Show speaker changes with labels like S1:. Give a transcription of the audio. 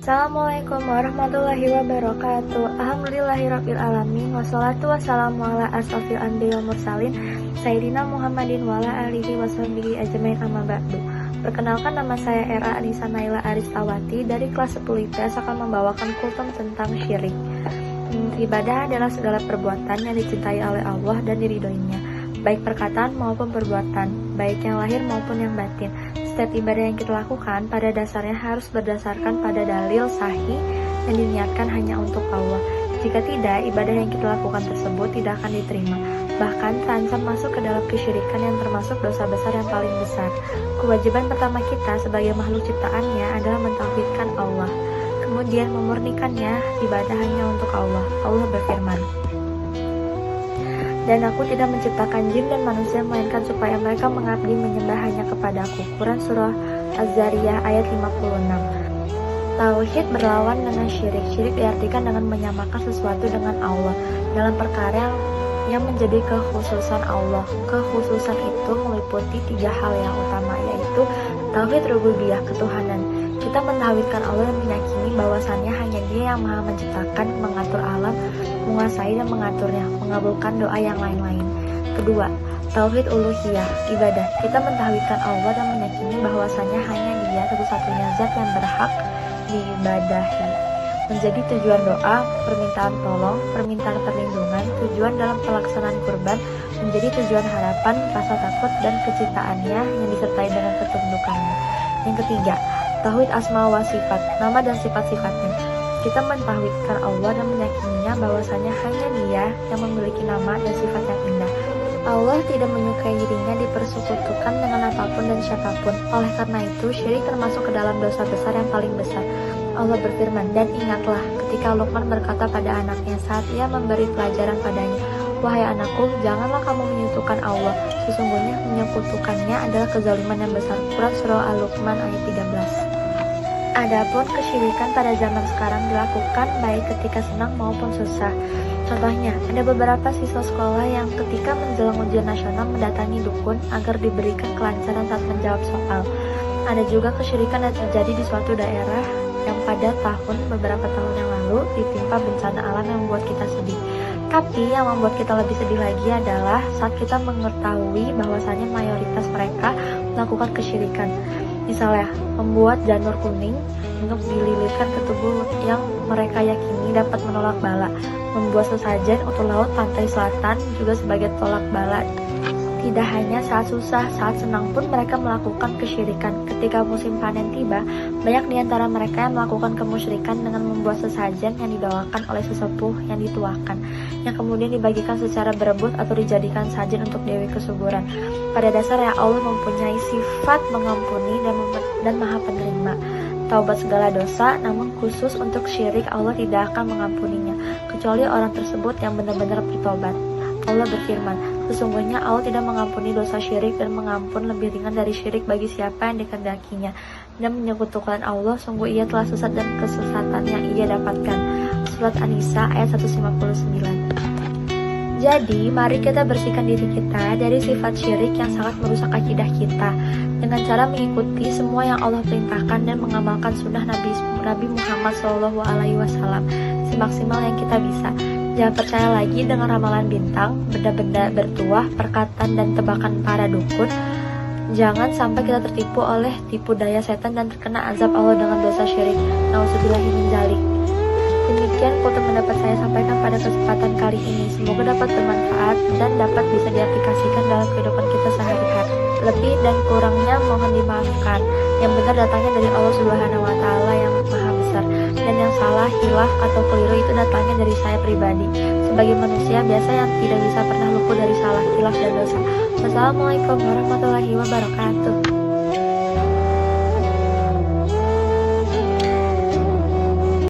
S1: Assalamualaikum warahmatullahi wabarakatuh. Alhamdulillahirabbil alamin wassalatu wassalamu ala asrofil anbiya'i wal mursalin Sayyidina Muhammadin wa ala alihi washabihi ajmain amma ba'du. Perkenalkan, nama saya Era Anissa Naila Aristawati dari kelas 10 IPS akan membawakan kultum tentang syirik. Ibadah adalah segala perbuatan yang dicintai oleh Allah dan diridhoinya, baik perkataan maupun perbuatan, baik yang lahir maupun yang batin. Setiap ibadah yang kita lakukan pada dasarnya harus berdasarkan pada dalil sahih yang diniatkan hanya untuk Allah. Jika tidak, ibadah yang kita lakukan tersebut tidak akan diterima, bahkan terancam masuk ke dalam kesyirikan yang termasuk dosa besar yang paling besar. Kewajiban pertama kita sebagai makhluk ciptaannya adalah mentauhidkan Allah, kemudian memurnikannya ibadah hanya untuk Allah. Allah berfirman, "Dan aku tidak menciptakan jin dan manusia melainkan supaya mereka mengabdi menyembah hanya kepadaku." Quran Surah Az-Zariyah ayat 56. Tauhid berlawan dengan syirik. Syirik diartikan dengan menyamakan sesuatu dengan Allah dalam perkara yang menjadi kekhususan Allah. Kekhususan itu meliputi 3 hal yang utama, yaitu tauhid rububiyah, ketuhanan. Kita mentauhidkan Allah dan meyakini bahwasannya hanya Dia yang Maha menciptakan, mengatur alam, menguasai dan mengaturnya, mengabulkan doa yang lain-lain. Kedua, tauhid uluhiyah, ibadah. Kita mentauhidkan Allah dan meyakini bahwasannya hanya Dia satu-satunya zat yang berhak diibadahi, menjadi tujuan doa, permintaan tolong, permintaan perlindungan, tujuan dalam pelaksanaan kurban, menjadi tujuan harapan, rasa takut dan kecintaannya yang disertai dengan ketundukannya. Yang ketiga, tauhid asma wa sifat, nama dan sifat-sifatnya. Kita mentauhidkan Allah dan meyakininya bahwasanya hanya Dia yang memiliki nama dan sifat yang indah. Allah tidak menyukai dirinya dipersekutukan dengan apapun dan siapapun. Oleh karena itu, syirik termasuk ke dalam dosa besar yang paling besar. Allah berfirman, "Dan ingatlah ketika Luqman berkata pada anaknya saat ia memberi pelajaran padanya, 'Wahai anakku, janganlah kamu menyekutukan Allah. Sesungguhnya menyekutukannya adalah kezaliman yang besar.'" Quran Surah Al-Luqman ayat 13. Adapun kesyirikan pada zaman sekarang dilakukan baik ketika senang maupun susah. Contohnya, ada beberapa siswa sekolah yang ketika menjelang ujian nasional mendatangi dukun agar diberikan kelancaran saat menjawab soal. Ada juga kesyirikan yang terjadi di suatu daerah yang pada beberapa tahun yang lalu ditimpa bencana alam yang membuat kita sedih. Tapi yang membuat kita lebih sedih lagi adalah saat kita mengetahui bahwasannya mayoritas mereka melakukan kesyirikan. Misalnya, membuat janur kuning untuk dililitkan ke tubuh yang mereka yakini dapat menolak bala, membuat sesajen untuk laut pantai selatan juga sebagai tolak bala. Tidak hanya saat susah, saat senang pun mereka melakukan kesyirikan. Ketika musim panen tiba, banyak di antara mereka yang melakukan kemusyrikan dengan membuat sesajen yang didoakan oleh sesepuh yang dituakan, yang kemudian dibagikan secara berebut atau dijadikan sajen untuk Dewi Kesuburan. Pada dasarnya Allah mempunyai sifat mengampuni dan Maha Penerima taubat segala dosa, namun khusus untuk syirik Allah tidak akan mengampuninya, kecuali orang tersebut yang benar-benar bertobat. Allah berfirman, "Sesungguhnya Allah tidak mengampuni dosa syirik dan mengampun lebih ringan dari syirik bagi siapa yang dikehendakinya. Dan menyekutukan Allah, sungguh ia telah sesat dan kesesatan yang ia dapatkan." Surat An-Nisa ayat 159. Jadi, mari kita bersihkan diri kita dari sifat syirik yang sangat merusak akidah kita dengan cara mengikuti semua yang Allah perintahkan dan mengamalkan sunnah Nabi Muhammad SAW semaksimal yang kita bisa. Jangan percaya lagi dengan ramalan bintang, benda-benda bertuah, perkataan dan tebakan para dukun. Jangan sampai kita tertipu oleh tipu daya setan dan terkena azab Allah dengan dosa syirik. Nauzubillahi min dzalik. Demikian kultum yang dapat saya sampaikan pada kesempatan kali ini. Semoga dapat bermanfaat dan dapat bisa diaplikasikan dalam kehidupan kita sehari-hari. Lebih dan kurangnya mohon dimaafkan. Yang benar datangnya dari Allah Subhanahu wa Ta'ala yang Maha Besar, dan yang salah, hilaf atau keliru itu datangnya dari saya pribadi sebagai manusia biasa yang tidak bisa pernah luput dari salah, hilaf dan dosa. Wassalamualaikum warahmatullahi wabarakatuh.